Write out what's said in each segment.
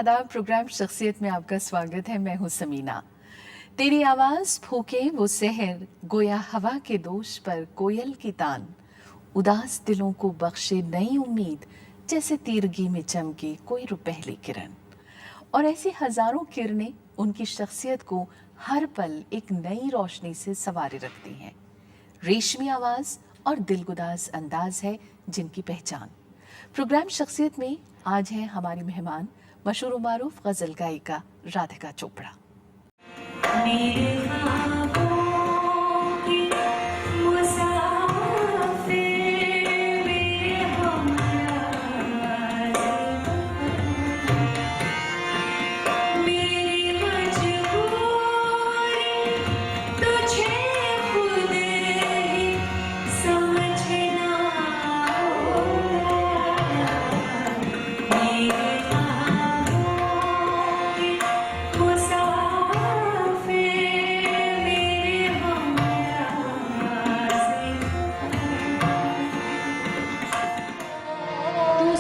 आदाब। प्रोग्राम शख्सियत में आपका स्वागत है। मैं हूँ समीना। तेरी आवाज़ फूके वो सहर, गोया हवा के दोष पर कोयल की तान, उदास दिलों को बख्शे नई उम्मीद, जैसे तीरगी में चमके कोई रुपहली किरण। और ऐसी हजारों किरणें उनकी शख्सियत को हर पल एक नई रोशनी से संवारे रखती हैं। रेशमी आवाज़ और दिलगुदाज अंदाज है जिनकी पहचान। प्रोग्राम शख्सियत में आज है हमारी मेहमान मशहूर मारूफ गज़ल गायिका राधिका चोपड़ा।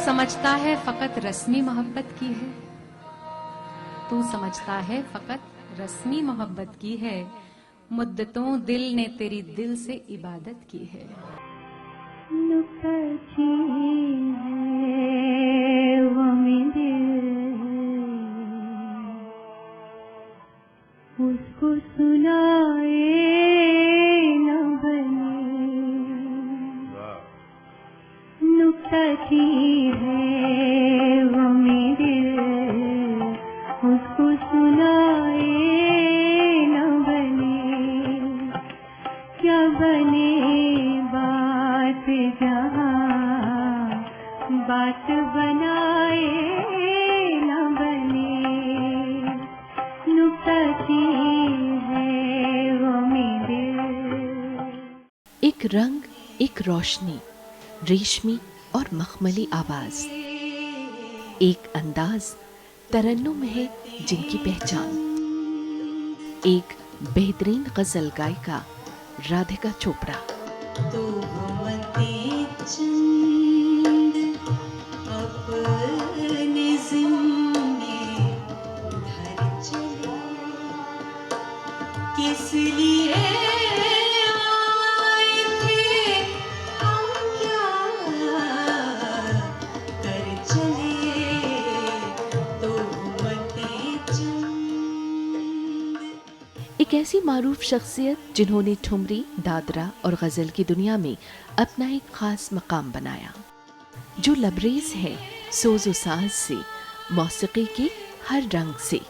समझता है फकत रस्मी मोहब्बत की है, तू समझता है फकत रस्मी मोहब्बत की है, मुद्दतों दिल ने तेरी दिल से इबादत की है। वो मेरे उसको सुनाए न बने, नुक्ता की है वो मेरे उसको सुनाए न बने, क्या बने बात जहाँ बात बनाए न बने, नुक्ता की है वो मेरे। एक रंग, एक रोशनी, रेशमी और मखमली आवाज, एक अंदाज तरन्नुम है जिनकी पहचान। एक बेहतरीन गजल गायिका राधिका चोपड़ा। तो चंद अपने ज़िम्मे धर चले, किस लिए आए थे हम, क्या कर चले, तो चंद। एक ऐसी मारूफ शख्सियत जिन्होंने ठुमरी, दादरा और गजल की दुनिया में अपना एक खास मकाम बनाया, जो लबरेज है सोज़ो साज से, मौसीकी के हर रंग से।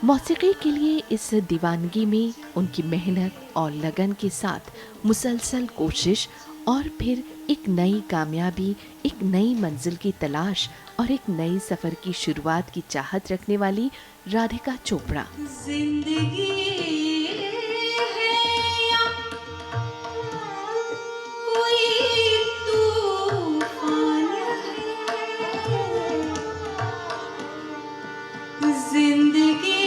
मौसीकी के लिए इस दीवानगी में उनकी मेहनत और लगन के साथ मुसलसल कोशिश और फिर एक नई कामयाबी, एक नई मंजिल की तलाश और एक नई सफर की शुरुआत की चाहत रखने वाली राधिका चोपड़ा। जिंदगी है या कोई तूफान है, जिंदगी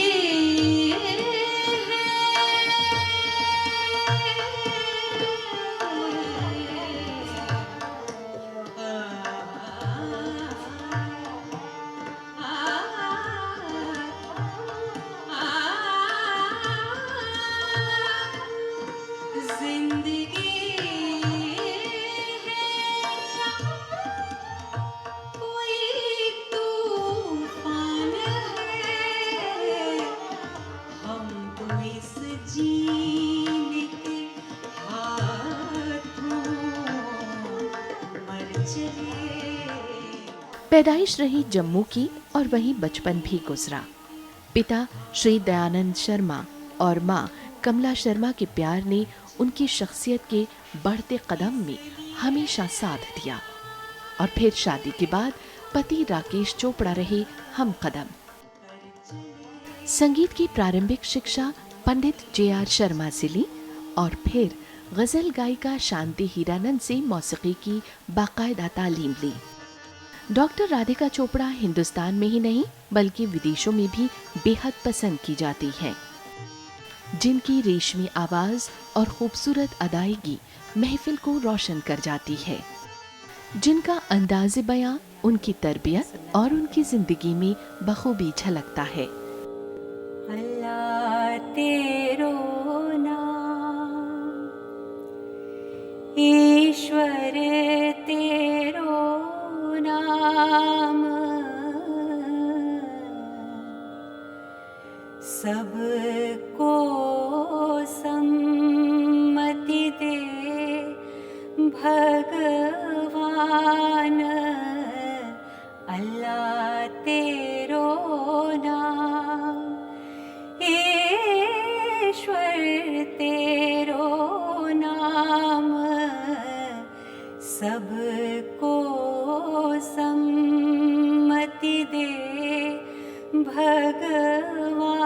पैदाइश रही जम्मू की और वहीं बचपन भी गुजरा। पिता श्री दयानंद शर्मा और माँ कमला शर्मा के प्यार ने उनकी शख्सियत के बढ़ते कदम में हमेशा साथ दिया और फिर शादी के बाद पति राकेश चोपड़ा रहे हम कदम। संगीत की प्रारंभिक शिक्षा पंडित जे.आर. शर्मा से ली और फिर गजल गायिका शांति हीरानंद से मौसीकी की बाकायदा तालीम ली। डॉक्टर राधिका चोपड़ा हिंदुस्तान में ही नहीं बल्कि विदेशों में भी बेहद पसंद की जाती हैं, जिनकी रेशमी आवाज और खूबसूरत अदायगी महफिल को रोशन कर जाती है, जिनका अंदाज़े बयां उनकी तरबियत और उनकी जिंदगी में बखूबी झलकता है। अल्लाह तेरो नाम, ईश्वर तेरो नाम, सबको सम्मति दे भगवान। अल्लाह तेरो नाम, ईश्वर तेरो नाम, सबको सम्मति दे भगवान।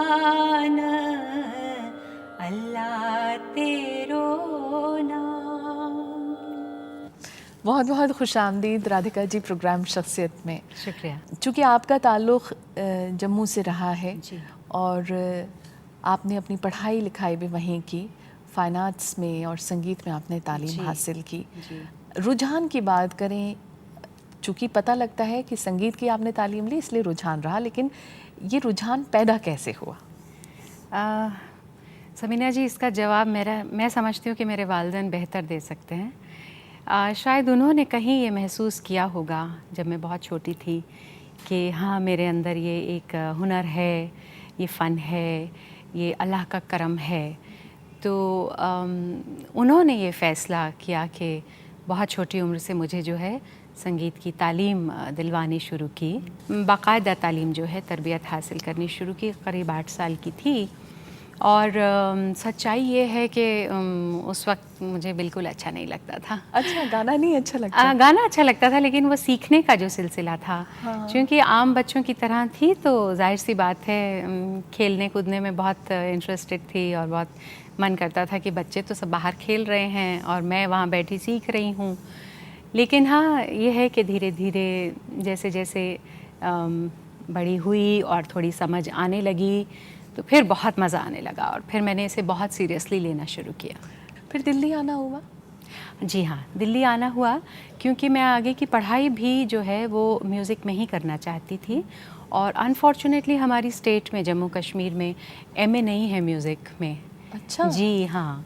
अल्लाह तेरो नाम। बहुत बहुत खुशामदीद राधिका जी प्रोग्राम शख्सियत में। शुक्रिया। चूँकि आपका ताल्लुक़ जम्मू से रहा है जी। और आपने अपनी पढ़ाई लिखाई भी वहीं की, फ़ाइन आर्ट्स में और संगीत में आपने तालीम जी। हासिल की। जी। रुझान की बात करें, चूँकि पता लगता है कि संगीत की आपने तालीम ली इसलिए रुझान रहा, लेकिन ये रुझान पैदा कैसे हुआ? समीना जी, इसका जवाब मैं समझती हूँ कि मेरे वालिदैन बेहतर दे सकते हैं। शायद उन्होंने कहीं ये महसूस किया होगा जब मैं बहुत छोटी थी कि हाँ, मेरे अंदर ये एक हुनर है, ये फ़न है, ये अल्लाह का करम है। तो उन्होंने ये फ़ैसला किया कि बहुत छोटी उम्र से मुझे जो है संगीत की तालीम दिलवानी शुरू की, बाकायदा तालीम जो है तरबियत हासिल करनी शुरू की। करीब 8 साल की थी और सच्चाई ये है कि उस वक्त मुझे बिल्कुल अच्छा नहीं लगता था। अच्छा, गाना नहीं अच्छा लगता? गाना अच्छा लगता था, लेकिन वो सीखने का जो सिलसिला था, क्योंकि आम बच्चों की तरह थी तो जाहिर सी बात है खेलने कूदने में बहुत इंटरेस्टेड थी और बहुत मन करता था कि बच्चे तो सब बाहर खेल रहे हैं और मैं वहाँ बैठी सीख रही हूँ। लेकिन हाँ, ये है कि धीरे धीरे जैसे जैसे बड़ी हुई और थोड़ी समझ आने लगी तो फिर बहुत मज़ा आने लगा और फिर मैंने इसे बहुत सीरियसली लेना शुरू किया। फिर दिल्ली आना हुआ? जी हाँ, दिल्ली आना हुआ क्योंकि मैं आगे की पढ़ाई भी जो है वो म्यूज़िक में ही करना चाहती थी और अनफॉर्चुनेटली हमारी स्टेट में, जम्मू कश्मीर में एमए नहीं है म्यूज़िक में। अच्छा। जी हाँ।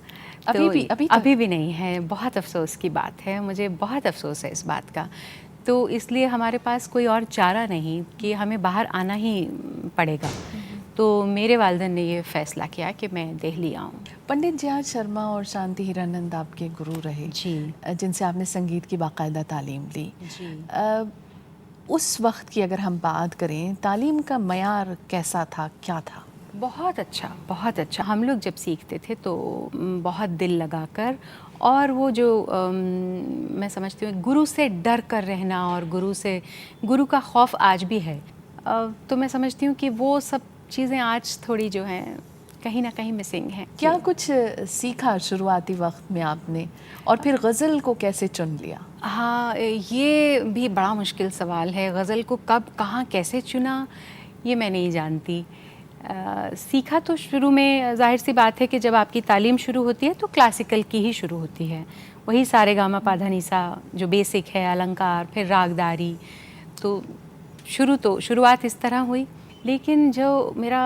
अभी भी नहीं है। बहुत अफसोस की बात है, मुझे बहुत अफसोस है इस बात का। तो इसलिए हमारे पास कोई और चारा नहीं कि हमें बाहर आना ही पड़ेगा। तो मेरे वालिदैन ने ये फ़ैसला किया कि मैं दिल्ली आऊँ। पंडित जयाद शर्मा और शांति हीरानंद आपके गुरु रहे जी, जिनसे आपने संगीत की बाकायदा तालीम ली। जी। उस वक्त की अगर हम बात करें, तालीम का मयार कैसा था, क्या था? बहुत अच्छा, बहुत अच्छा। हम लोग जब सीखते थे तो बहुत दिल लगाकर, और वो जो मैं समझती हूँ गुरु से डर कर रहना और गुरु का खौफ आज भी है। तो मैं समझती हूँ कि वो सब चीज़ें आज थोड़ी जो हैं कहीं ना कहीं मिसिंग हैं। क्या कुछ सीखा शुरुआती वक्त में आपने, और फिर गज़ल को कैसे चुन लिया? हाँ, ये भी बड़ा मुश्किल सवाल है। गज़ल को कब, कहाँ, कैसे चुना, ये मैं नहीं जानती। सीखा तो शुरू में जाहिर सी बात है कि जब आपकी तालीम शुरू होती है तो क्लासिकल की ही शुरू होती है। वही सारे गामा पाधा निसा जो बेसिक है, अलंकार, फिर रागदारी। तो शुरुआत इस तरह हुई। लेकिन जो मेरा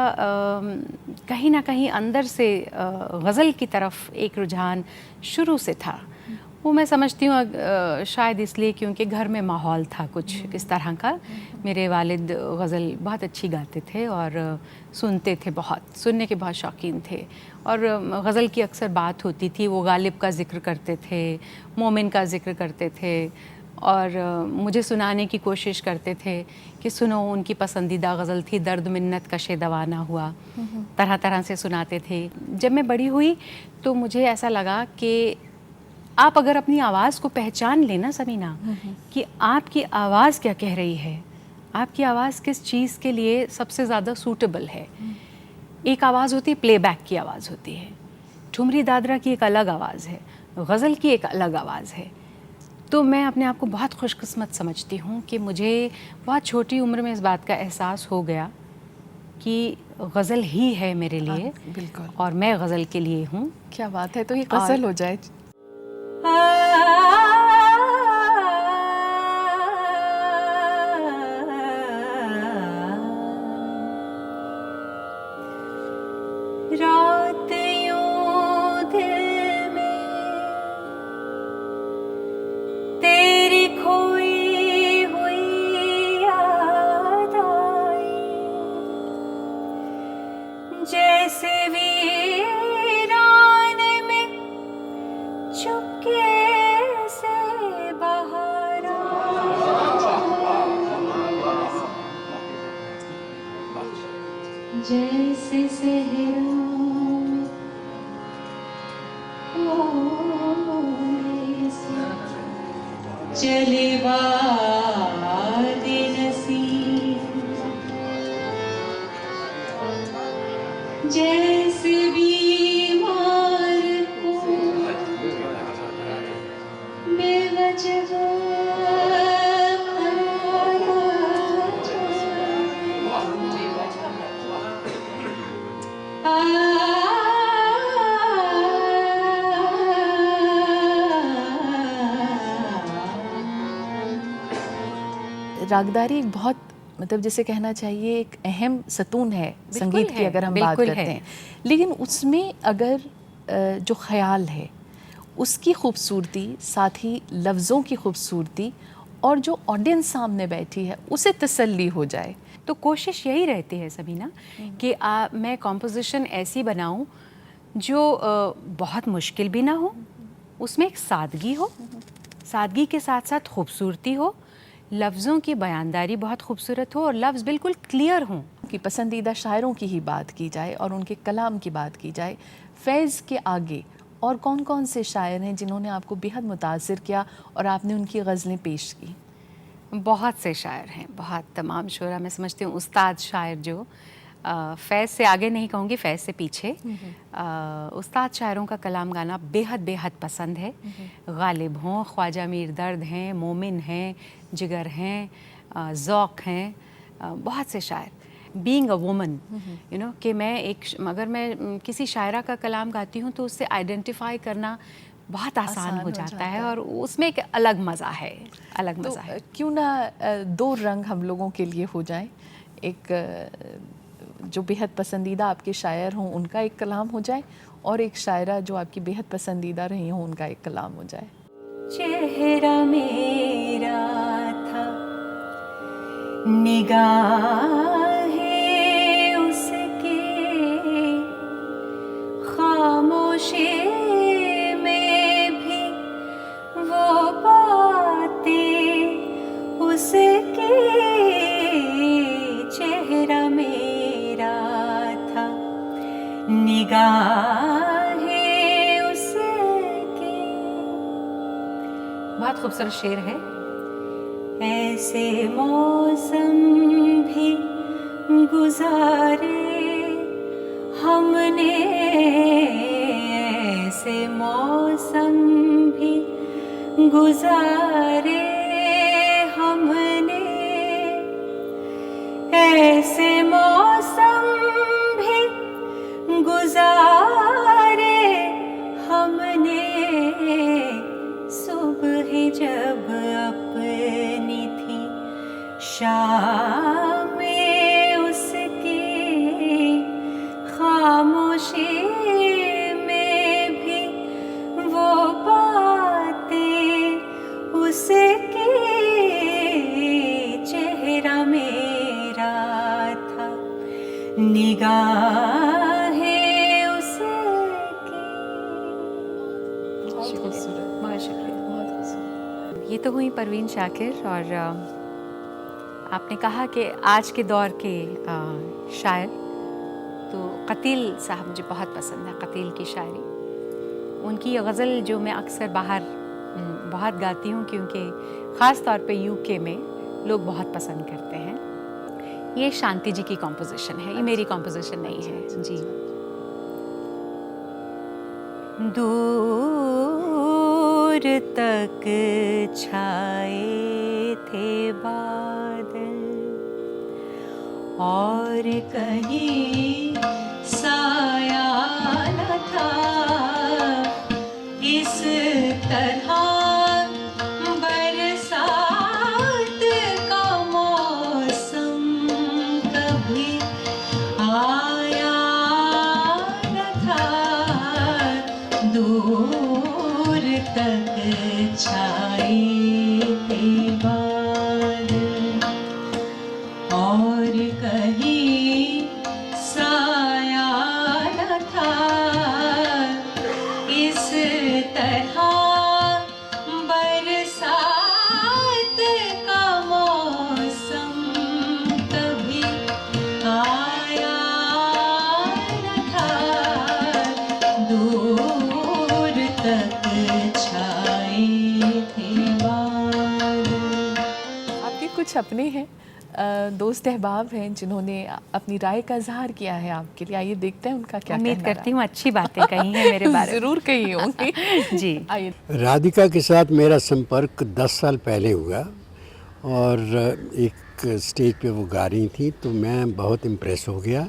कहीं ना कहीं अंदर से गज़ल की तरफ एक रुझान शुरू से था, वो मैं समझती हूँ शायद इसलिए क्योंकि घर में माहौल था कुछ इस तरह का। मेरे वालिद गज़ल बहुत अच्छी गाते थे और सुनते थे, सुनने के बहुत शौकीन थे। और गज़ल की अक्सर बात होती थी, वो गालिब का ज़िक्र करते थे, मोमिन का ज़िक्र करते थे और मुझे सुनाने की कोशिश करते थे कि सुनो, उनकी पसंदीदा गज़ल थी दर्द मिन्नत कशे दवाना हुआ। तरह तरह से सुनाते थे। जब मैं बड़ी हुई तो मुझे ऐसा लगा कि आप अगर अपनी आवाज़ को पहचान लेना समीना, कि आपकी आवाज़ क्या कह रही है, आपकी आवाज़ किस चीज़ के लिए सबसे ज़्यादा सूटेबल है। एक आवाज़ होती है, प्लेबैक की आवाज़ होती है, ठुमरी दादरा की एक अलग आवाज़ है, गज़ल की एक अलग आवाज़ है। तो मैं अपने आप को बहुत खुशकिस्मत समझती हूँ कि मुझे बहुत छोटी उम्र में इस बात का एहसास हो गया कि गज़ल ही है मेरे लिए। बिल्कुल। और मैं गज़ल के लिए हूँ। क्या बात है, तो ये गज़ल हो जाए। जैसे वीरान में चुपके से बहारा, जैसे सहरा में कोने से चले वादे नसीब, जैसे बीमार को बेवजह रागदारी एक बहुत मतलब जैसे कहना चाहिए एक अहम सतून है संगीत की, है, अगर हम बात बिल्कुल करते है। हैं, लेकिन उसमें अगर जो ख्याल है उसकी खूबसूरती, साथ ही लफ्ज़ों की खूबसूरती और जो ऑडियंस सामने बैठी है उसे तसल्ली हो जाए, तो कोशिश यही रहती है सबीना कि मैं कॉम्पोजिशन ऐसी बनाऊं जो बहुत मुश्किल भी ना हो, उसमें एक सादगी हो, सादगी के साथ साथ खूबसूरती हो, लफ्ज़ों की बयानदारी बहुत खूबसूरत हो और लफ्ज़ बिल्कुल क्लियर हों। कि पसंदीदा शायरों की ही बात की जाए और उनके कलाम की बात की जाए, फैज़ के आगे और कौन कौन से शायर हैं जिन्होंने आपको बेहद मुतासिर किया और आपने उनकी गज़लें पेश की? बहुत से शायर हैं, बहुत तमाम शुरा, मैं समझती हूँ उस्ताद शायर जो फैज़ से आगे नहीं कहूँगी, फैज़ से पीछे, उस्ताद शायरों का कलाम गाना बेहद बेहद पसंद है। गालिब हों, ख्वाजा मीर दर्द हैं, मोमिन हैं, जिगर हैं, ज़ौक़ हैं, बहुत से शायर। Being a woman, you know, कि मैं अगर मैं किसी शायरा का कलाम गाती हूँ तो उससे आइडेंटिफाई करना बहुत आसान हो जाता है और उसमें एक अलग मज़ा है, अलग मज़ा है। क्यों ना दो रंग हम लोगों के लिए हो जाए, एक जो बेहद पसंदीदा आपके शायर हों उनका एक कलाम हो जाए और एक शायरा जो आपकी बेहद पसंदीदा रही हों उनका एक कलाम हो जाए। चेहरा मेरा था, निगाहें उसके, खामोशी में भी वो बातें उसके। चेहरा मेरा था, निगाहें उसके। बहुत खूबसूरत शेर है। ऐसे मौसम भी गुजारे हमने, ऐसे मौसम भी गुजारे हमने, ऐसे मौसम भी गुजारे हमने। सुबह जब अपनी थी, शाम में उसकी, खामोशी में भी वो बातें उसकी। चेहरा मेरा था, निगाहें उसकी। बहुत शुक्रिया, बहुत शुक्रिया, बहुत खूबसूरत। ये तो हुई परवीन शाकिर और आपने कहा कि आज के दौर के शायर, तो कतील साहब मुझे बहुत पसंद है, कतील की शायरी। उनकी गज़ल जो मैं अक्सर बाहर बहुत गाती हूँ क्योंकि ख़ास तौर पे यूके में लोग बहुत पसंद करते हैं। ये शांति जी की कॉम्पोजिशन है, ये मेरी कॉम्पोजिशन नहीं है जी। दूर तक छाए थे बादल और कहीं साया न था, इस तरह बरसात का मौसम कभी आया न था। दूर तक छाए थे बादल और कहीं सा कुछ अपने हैं, दोस्त अहबाब हैं जिन्होंने अपनी राय का इजहार किया है आपके लिए। आइए देखते हैं उनका क्या उम्मीद कहना करती हूँ अच्छी बातें कही हैं मेरे बारे में। ज़रूर कही होंगी। जी। आइए। राधिका के साथ मेरा संपर्क 10 साल पहले हुआ और एक स्टेज पे वो गा रही थी तो मैं बहुत इम्प्रेस हो गया।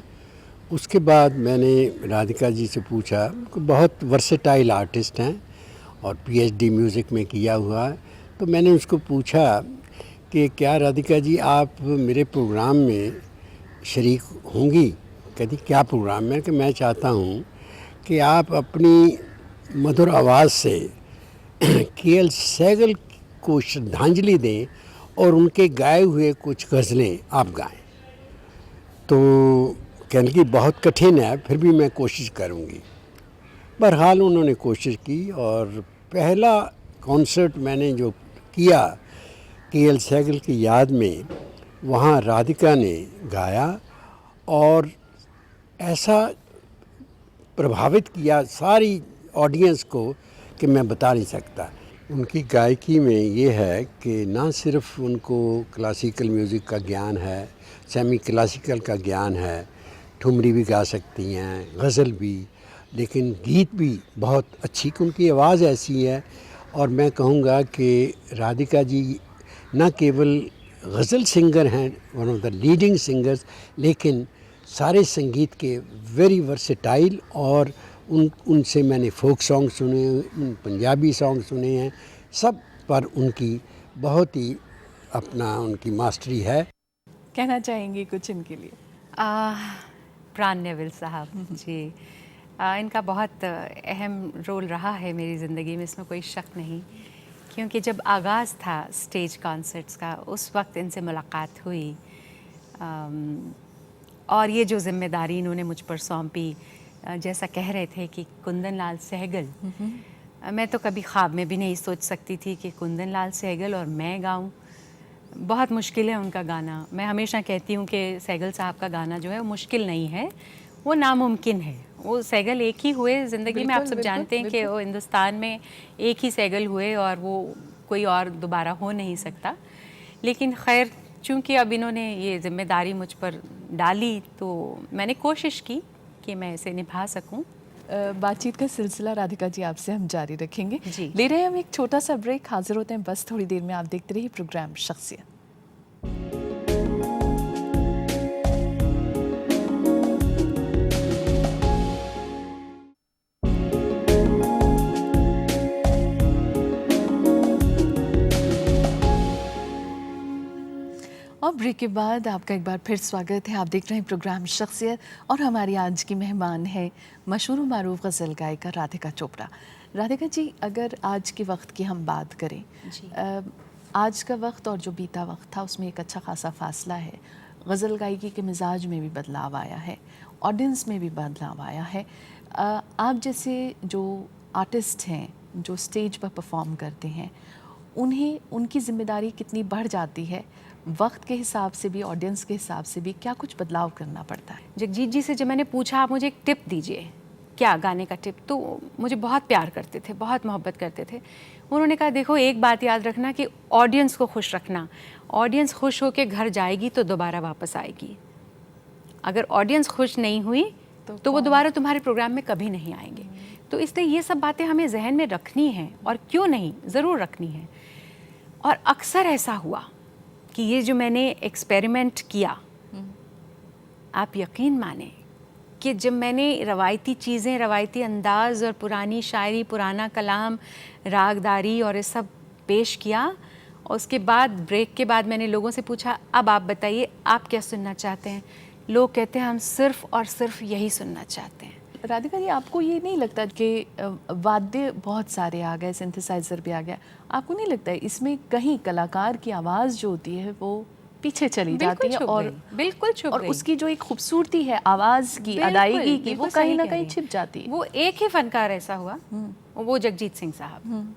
उसके बाद मैंने राधिका जी से पूछा, बहुत वर्सेटाइल आर्टिस्ट हैं और पीएचडी म्यूज़िक में किया हुआ है, तो मैंने उसको पूछा कि क्या राधिका जी आप मेरे प्रोग्राम में शरीक होंगी? कहती क्या प्रोग्राम में? कि मैं चाहता हूँ कि आप अपनी मधुर आवाज़ से केएल सहगल को श्रद्धांजलि दें और उनके गाए हुए कुछ गज़लें आप गाएं। तो कहने की बहुत कठिन है, फिर भी मैं कोशिश करूँगी। बहरहाल उन्होंने कोशिश की और पहला कॉन्सर्ट मैंने जो किया केएल सहगल की याद में, वहाँ राधिका ने गाया और ऐसा प्रभावित किया सारी ऑडियंस को कि मैं बता नहीं सकता। उनकी गायकी में ये है कि ना सिर्फ उनको क्लासिकल म्यूज़िक का ज्ञान है, सेमी क्लासिकल का ज्ञान है, ठुमरी भी गा सकती हैं, गज़ल भी, लेकिन गीत भी बहुत अच्छी, उनकी आवाज़ ऐसी है। और मैं कहूँगा कि राधिका जी न केवल गज़ल सिंगर हैं, one of the leading singers, लेकिन सारे संगीत के वेरी वर्सेटाइल। और उनसे मैंने फोक सॉन्ग सुने, पंजाबी सॉन्ग सुने हैं, सब पर उनकी बहुत ही उनकी मास्टरी है। कहना चाहेंगे कुछ इनके लिए? प्राण नेविल साहब जी, इनका बहुत अहम रोल रहा है मेरी ज़िंदगी में, इसमें कोई शक नहीं। क्योंकि जब आगाज़ था स्टेज कॉन्सर्ट्स का, उस वक्त इनसे मुलाकात हुई और ये जो ज़िम्मेदारी इन्होंने मुझ पर सौंपी, जैसा कह रहे थे कि कुंदन लाल सहगल, मैं तो कभी ख्वाब में भी नहीं सोच सकती थी कि कुंदन लाल सहगल और मैं गाऊं। बहुत मुश्किल है उनका गाना। मैं हमेशा कहती हूँ कि सहगल साहब का गाना जो है वो मुश्किल नहीं है, वो नामुमकिन है। वो सहगल एक ही हुए ज़िंदगी में, आप सब जानते हैं कि वो हिंदुस्तान में एक ही सहगल हुए और वो कोई और दोबारा हो नहीं सकता। लेकिन खैर, चूँकि अब इन्होंने ये ज़िम्मेदारी मुझ पर डाली तो मैंने कोशिश की कि मैं इसे निभा सकूं। बातचीत का सिलसिला राधिका जी आपसे हम जारी रखेंगे। जी। ले रहे हैं हम एक छोटा सा ब्रेक, हाजिर होते हैं बस थोड़ी देर में। आप देखते रहिए प्रोग्राम शख्सियत। और ब्रेक के बाद आपका एक बार फिर स्वागत है। आप देख रहे हैं प्रोग्राम शख्सियत और हमारी आज की मेहमान है मशहूर मारूफ गज़ल गायिका राधिका चोपड़ा। राधिका जी, अगर आज के वक्त की हम बात करें, आज का वक्त और जो बीता वक्त था उसमें एक अच्छा खासा फासला है। गज़ल गायकी के मिजाज में भी बदलाव आया है, ऑडियंस में भी बदलाव आया है। आप जैसे जो आर्टिस्ट हैं जो स्टेज पर परफॉर्म करते हैं, उन्हें उनकी ज़िम्मेदारी कितनी बढ़ जाती है? वक्त के हिसाब से भी, ऑडियंस के हिसाब से भी क्या कुछ बदलाव करना पड़ता है? जगजीत जी से जब मैंने पूछा आप मुझे एक टिप दीजिए, क्या गाने का टिप, तो मुझे बहुत प्यार करते थे, बहुत मोहब्बत करते थे। उन्होंने कहा देखो, एक बात याद रखना कि ऑडियंस को खुश रखना। ऑडियंस खुश होकर घर जाएगी तो दोबारा वापस आएगी। अगर ऑडियंस खुश नहीं हुई तो वो दोबारा तुम्हारे प्रोग्राम में कभी नहीं आएंगे। तो इसलिए ये सब बातें हमें जहन में रखनी हैं, और क्यों नहीं, ज़रूर रखनी है। और अक्सर ऐसा हुआ कि ये जो मैंने एक्सपेरिमेंट किया, आप यकीन माने कि जब मैंने रवायती चीज़ें, रवायती अंदाज़ और पुरानी शायरी, पुराना कलाम, रागदारी और ये सब पेश किया, और उसके बाद ब्रेक के बाद मैंने लोगों से पूछा अब आप बताइए आप क्या सुनना चाहते हैं। लोग कहते हैं हम सिर्फ़ और सिर्फ यही सुनना चाहते हैं। राधिका जी, आपको ये नहीं लगता कि वाद्य बहुत सारे आ गए, सिंथेसाइज़र भी आ गया, आपको नहीं लगता है इसमें कहीं कलाकार की आवाज़ जो होती है वो पीछे चली जाती है? और बिल्कुल छुप और गई। उसकी जो एक खूबसूरती है आवाज़ की, अदायगी की, वो कहीं ना कहीं छिप जाती है। वो एक ही फनकार ऐसा हुआ, वो जगजीत सिंह साहब,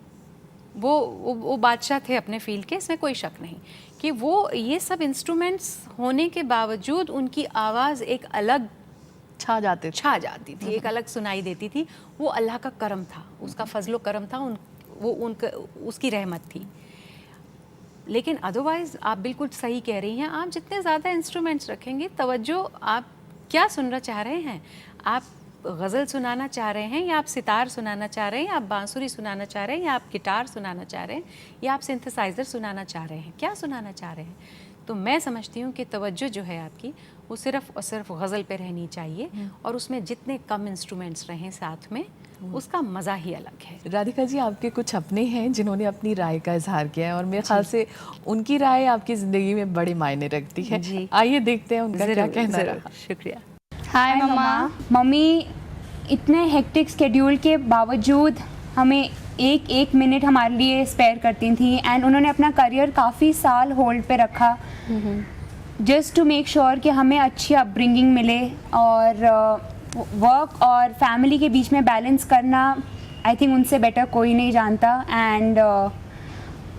वो बादशाह थे अपने फील्ड के, इसमें कोई शक नहीं कि वो ये सब इंस्ट्रूमेंट्स होने के बावजूद उनकी आवाज़ एक अलग छा जाती थी, एक अलग सुनाई देती थी। वो अल्लाह का करम था, उसका फजलो करम था, उसकी रहमत थी। लेकिन अदरवाइज़ आप बिल्कुल सही कह रही हैं, आप जितने ज़्यादा इंस्ट्रूमेंट्स रखेंगे, तवज्जो आप क्या सुनना चाह रहे हैं, आप गज़ल सुनाना चाह रहे हैं या आप सितार सुनाना चाह रहे हैं या आप बांसुरी सुनाना चाह रहे हैं या आप गिटार सुनाना चाह रहे हैं या आप सिंथेसाइज़र सुनाना चाह रहे हैं, क्या सुनाना चाह रहे हैं। तो मैं समझती हूँ कि तवज्जो जो है आपकी वो सिर्फ़ और सिर्फ गज़ल पे रहनी चाहिए और उसमें जितने कम इंस्ट्रूमेंट्स रहें साथ में उसका मज़ा ही अलग है। राधिका जी, आपके कुछ अपने हैं जिन्होंने अपनी राय का इजहार किया है और मेरे ख्याल से उनकी राय आपकी ज़िंदगी में बड़ी मायने रखती है। जी। आइए देखते हैं उनका क्या कहना रहा। शुक्रिया। हाय मम्मा। मम्मी इतने हेक्टिक स्केड्यूल के बावजूद हमें एक एक मिनट हमारे लिए स्पेयर करती थी एंड उन्होंने अपना करियर काफ़ी साल होल्ड पे रखा जस्ट टू मेक श्योर कि हमें अच्छी अपब्रिंगिंग मिले और वर्क और फैमिली के बीच में बैलेंस करना आई थिंक उनसे बेटर कोई नहीं जानता। एंड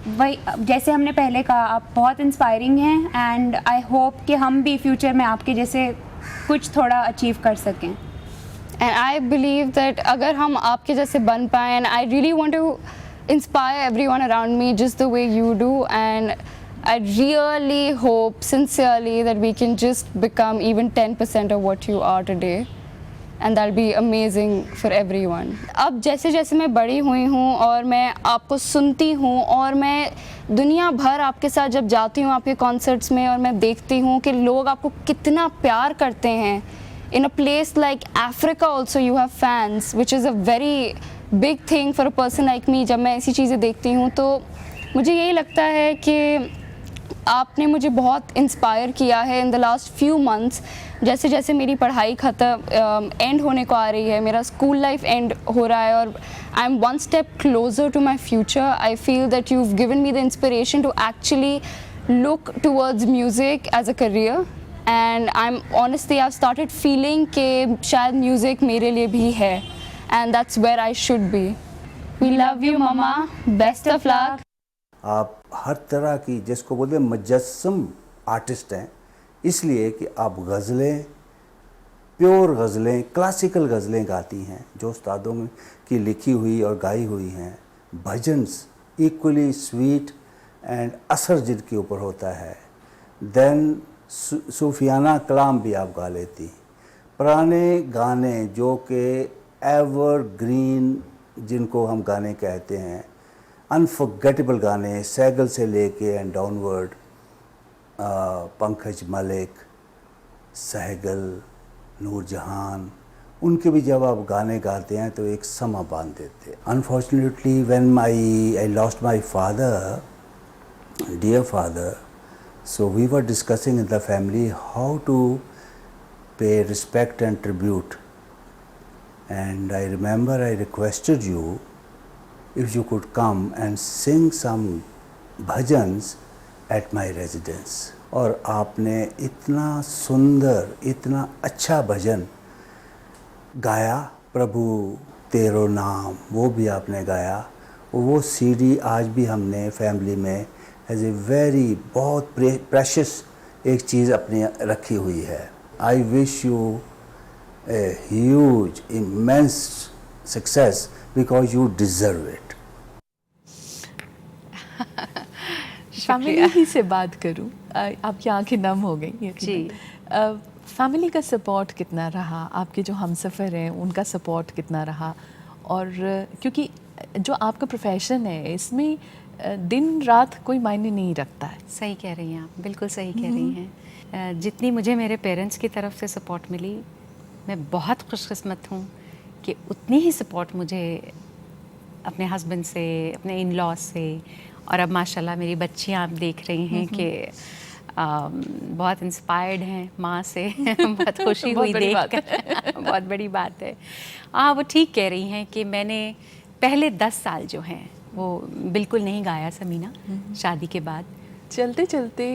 वही जैसे हमने पहले कहा, आप बहुत इंस्पायरिंग हैं एंड आई होप कि हम भी फ्यूचर में आपके जैसे कुछ थोड़ा अचीव कर सकें। एंड आई बिलीव दैट अगर हम आपके जैसे बन पाए, and I really want to inspire everyone around me just the way you do, and I really hope sincerely that we can just become even 10% of what you are today, and that'll be amazing for everyone. अब जैसे जैसे मैं बड़ी हुई हूँ और मैं आपको सुनती हूँ और मैं दुनिया भर आपके साथ जब जाती हूँ आपके कॉन्सर्ट्स में और मैं देखती हूँ कि लोग आपको कितना प्यार करते हैं. In a place like Africa also you have fans, which is a very big thing for a person like me. जब मैं ऐसी चीज़ें देखती हूँ तो मुझे यही लगता है कि आपने मुझे बहुत इंस्पायर किया है in the last few months. जैसे जैसे मेरी पढ़ाई ख़त्म एंड होने को आ रही है, मेरा स्कूल लाइफ एंड हो रहा है और I am one step closer to my future. I feel that you have given me the inspiration to actually look towards music as a career, and I am honestly I have started feeling कि शायद music मेरे लिए भी है, and that's where I should be. We love you mama, best of luck. आप हर तरह की जिसको बोलते हैं मुजस्सम आर्टिस्ट हैं, इसलिए कि आप गज़लें, प्योर गज़लें, क्लासिकल गज़लें गाती हैं जो उस्तादों की लिखी हुई और गाई हुई हैं. भजन्स इक्वली स्वीट एंड असर जिनके ऊपर होता है. देन सूफियाना कलाम भी आप गा लेती. पुराने गाने जो कि एवरग्रीन जिनको हम गाने कहते हैं, अनफॉरगेटेबल गाने, सैगल से लेके एंड डाउनवर्ड, पंकज मलिक, सहगल, नूरजहान, उनके भी जब आप गाने गाते हैं तो एक समा बांध देते. Unfortunately when I lost my father, dear father, so we were discussing in the family how to pay respect and tribute, and I remember I requested you if you could come and sing some bhajans at my residence. और आपने इतना सुंदर, इतना अच्छा भजन गाया, प्रभु तेरो नाम, वो भी आपने गाया. वो सीडी आज भी हमने फैमिली में एज ए वेरी बहुत प्रेशियस एक चीज़ अपनी रखी हुई है. I wish you a huge immense success because you deserve it. Family ही से बात करूं, आपकी आंखें नम हो गई जी. फैमिली का सपोर्ट कितना रहा, आपके जो हमसफ़र हैं उनका सपोर्ट कितना रहा, और क्योंकि जो आपका प्रोफेशन है इसमें दिन रात कोई मायने नहीं रखता है. सही कह रही हैं आप, बिल्कुल सही कह रही हैं. जितनी मुझे मेरे पेरेंट्स की तरफ से सपोर्ट मिली, मैं बहुत खुशकिस्मत हूँ कि उतनी ही सपोर्ट मुझे अपने हस्बैंड से, अपने इन लॉज से, और अब माशाल्लाह मेरी बच्चियाँ आप देख रही हैं कि बहुत इंस्पायर्ड हैं माँ से. बहुत खुशी हुई देख कर. बहुत बड़ी बात है. हाँ, वो ठीक कह रही हैं कि मैंने पहले 10 साल जो हैं वो बिल्कुल नहीं गाया समीना शादी के बाद. चलते चलते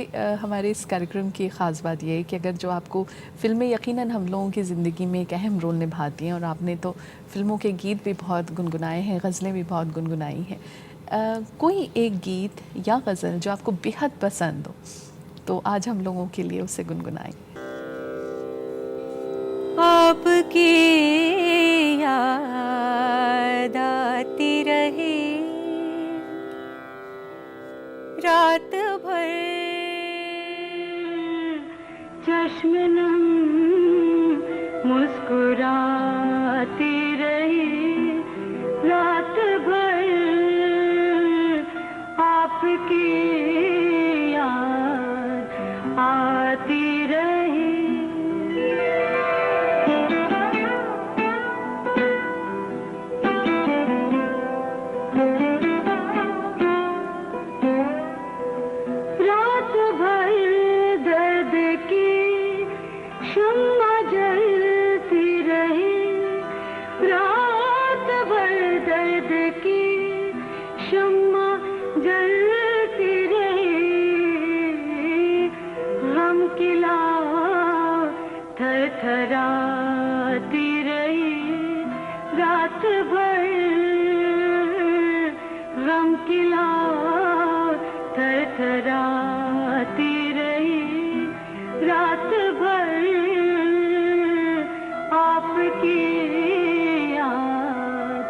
हमारे इस कार्यक्रम की ख़ास बात यह है कि अगर जो आपको फ़िल्में यकीनन हम लोगों की ज़िंदगी में एक अहम रोल निभाती हैं, और आपने तो फ़िल्मों के गीत भी बहुत गुनगुनाए हैं, गज़लें भी बहुत गुनगुनाई हैं, कोई एक गीत या गज़ल जो आपको बेहद पसंद हो तो आज हम लोगों के लिए उसे गुनगुनाएं. आपकी याद आती रहे, रात मुस्कुराती रही रात भर आपकी याद आती रही। रात भर दर्द की शम्मा जलती रही, रात भर दर्द की शम्मा जलती रही, गम की लाव थरथराती रही रात भर, गम की लाव थरथराती रही रात भर, आपकी याद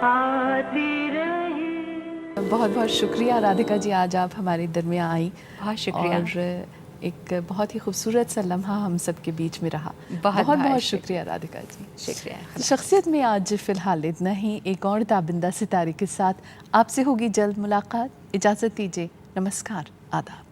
आती रही। बहुत बहुत शुक्रिया राधिका जी, आज आप हमारे दरमियाँ आई। बहुत शुक्रिया। और एक बहुत ही खूबसूरत सा लम्हा हम सब के बीच में रहा। बहुत बहुत शुक्रिया राधिका जी। शुक्रिया। शख्सियत में आज फ़िलहाल इतना ही। एक और ताबिंदा सितारे के साथ आपसे होगी जल्द मुलाकात। इजाज़त दीजिए। नमस्कार, आदाब।